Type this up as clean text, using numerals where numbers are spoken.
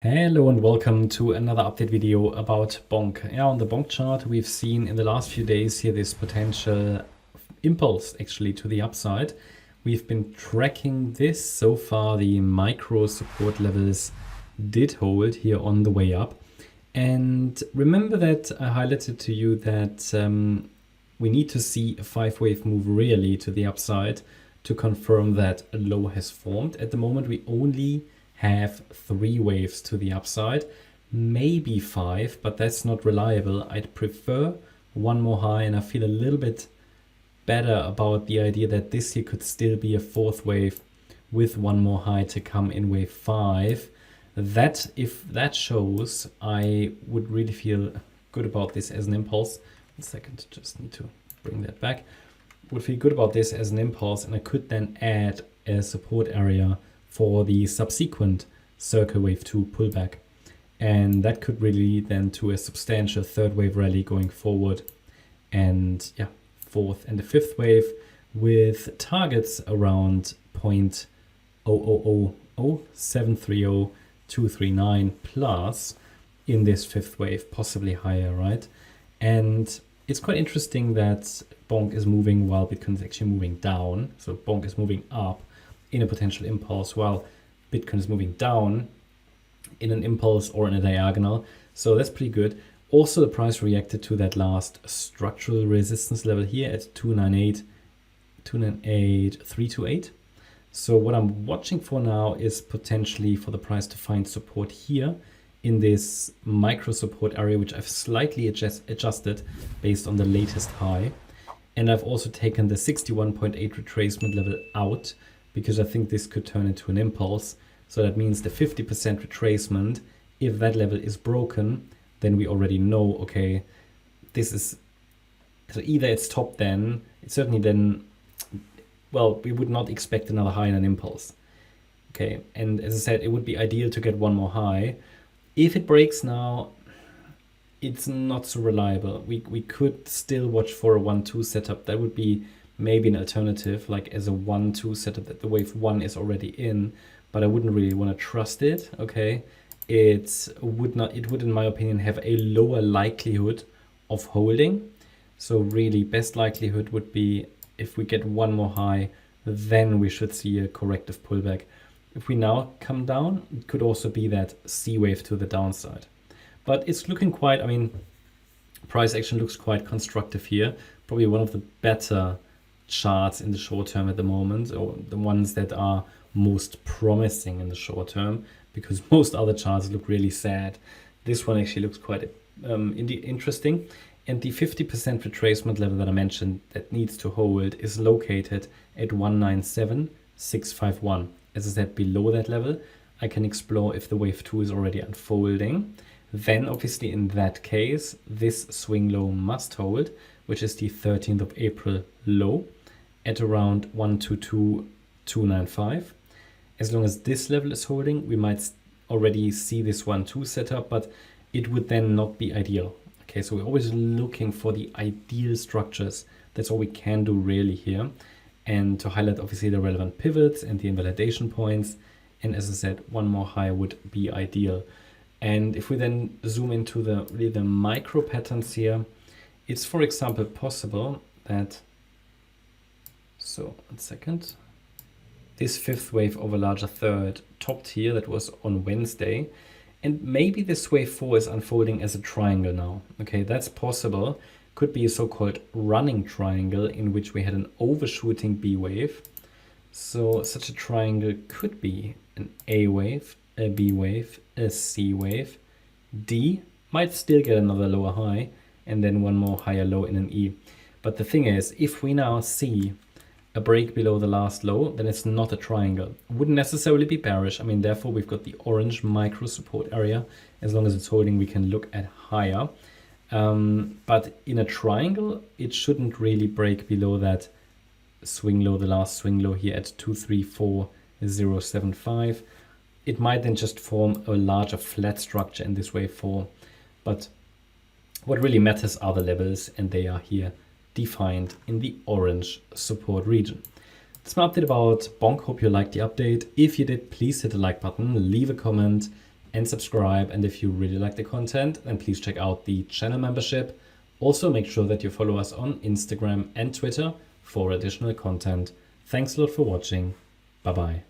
Hello and welcome to another update video about Bonk. Yeah, on the Bonk chart, we've seen in the last few days here this potential impulse actually to the upside. We've been tracking this. So far, the micro support levels did hold here on the way up. And remember that I highlighted to you that we need to see a 5-wave move really to the upside to confirm that a low has formed. At the moment, we only have 3 waves to the upside, maybe 5, but that's not reliable. I'd prefer one more high, and I feel a little bit better about the idea that this here could still be a 4th wave with one more high to come in wave 5. That, if that shows, I would really feel good about this as an impulse. 1 second, just need to bring that back. Would feel good about this as an impulse, and I could then add a support area for the subsequent circle wave 2 pullback. And that could really lead then to a substantial 3rd wave rally going forward. And yeah, 4th and the 5th wave with targets around 0.0000730 plus in this 5th wave, possibly higher, right? And it's quite interesting that Bonk is moving while Bitcoin is actually moving down. So Bonk is moving up in a potential impulse while Bitcoin is moving down in an impulse or in a diagonal. So that's pretty good. Also, the price reacted to that last structural resistance level here at 298,328. So what I'm watching for now is potentially for the price to find support here in this micro support area, which I've slightly adjusted based on the latest high. And I've also taken the 61.8 retracement level out, because I think this could turn into an impulse. So that means the 50% retracement, if that level is broken, then we already know, okay, this is, so either it's top then, it's certainly then, well, we would not expect another high in an impulse. Okay, and as I said, it would be ideal to get one more high. If it breaks now, it's not so reliable. We could still watch for a 1-2 setup. That would be maybe an alternative, like as a 1-2 setup that the wave 1 is already in, but I wouldn't really want to trust it. Okay, it would in my opinion have a lower likelihood of holding. So really best likelihood would be if we get one more high, then we should see a corrective pullback. If we now come down, it could also be that C wave to the downside. But it's looking quite, I mean, price action looks quite constructive here. Probably one of the better charts in the short term at the moment, or the ones that are most promising in the short term, because most other charts look really sad. This one actually looks quite interesting. And the 50% retracement level that I mentioned that needs to hold is located at 197,651. As I said, below that level, I can explore if the wave 2 is already unfolding. Then obviously in that case, this swing low must hold, which is the 13th of April low at around 122,295. As long as this level is holding, we might already see this 1-2 setup, but it would then not be ideal. Okay, so we're always looking for the ideal structures. That's all we can do really here. And to highlight obviously the relevant pivots and the invalidation points. And as I said, one more high would be ideal. And if we then zoom into the micro patterns here, it's for example possible that, so 1 second, this 5th wave of a larger third topped here, that was on Wednesday, and maybe this wave 4 is unfolding as a triangle now. Okay, that's possible. Could be a so-called running triangle in which we had an overshooting B wave. So such a triangle could be an A wave, a B wave, a C wave, D might still get another lower high, and then one more higher low in an E. But the thing is, if we now see a break below the last low, then it's not a triangle. Wouldn't necessarily be bearish. I mean, therefore we've got the orange micro support area. As long as it's holding, we can look at higher. But in a triangle, it shouldn't really break below that swing low, the last swing low here at 234,075. It might then just form a larger flat structure in this wave 4. But what really matters are the levels, and they are here defined in the orange support region. That's my update about Bonk. Hope you liked the update. If you did, please hit the like button, leave a comment, and subscribe. And if you really like the content, then please check out the channel membership. Also, make sure that you follow us on Instagram and Twitter for additional content. Thanks a lot for watching. Bye-bye.